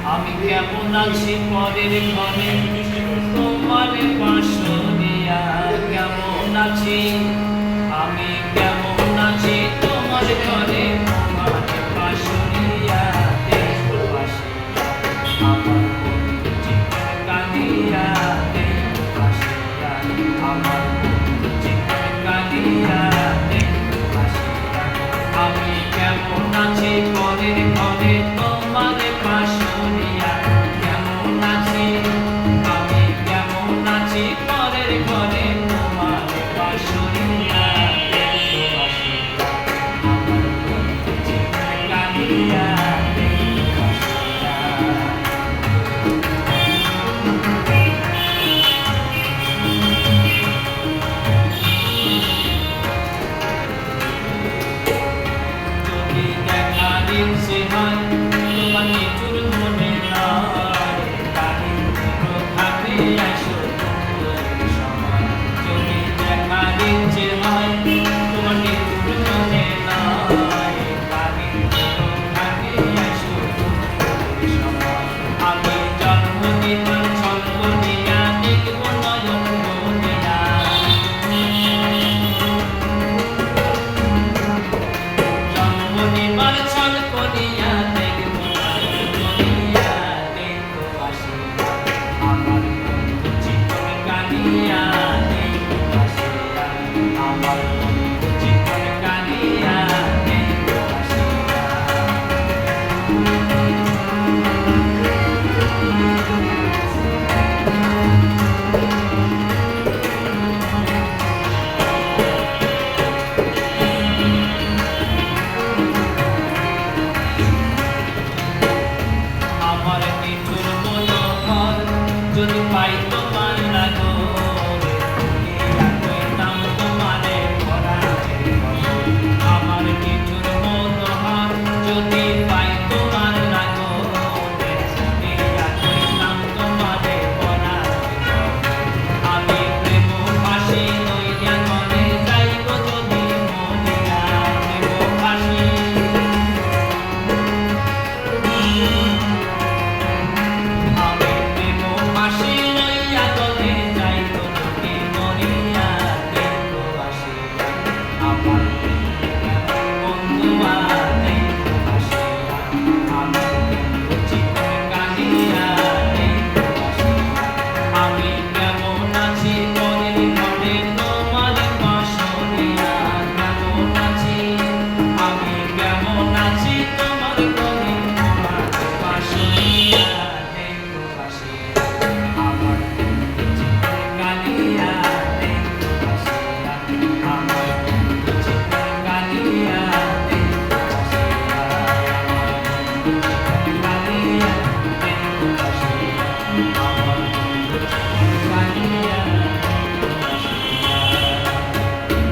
আমি কেমন আছি পরের ঘরে তোমার পাশরিয়া কেমন আছি আমি কেমন আছি তোমার ঘরে তোমার পাশরিয়া দেখো পাশিয়া আমার বন্ধু চিৎকার কাঁদিয়া দেখো পাশিয়া আমার বন্ধু চিৎকার কাঁদিয়া দেখো পাশিয়া আমি কেমন আছি পরের ঘরে তোমার পাশরিয়া কেমন আছি আমি কেমন আছি পরের ঘরে তোমার পাশরিয়া দেখো পাশিয়া আমার বন্ধু চিৎকার কাঁদিয়া দেখো পাশিয়া যদি দেখা দিন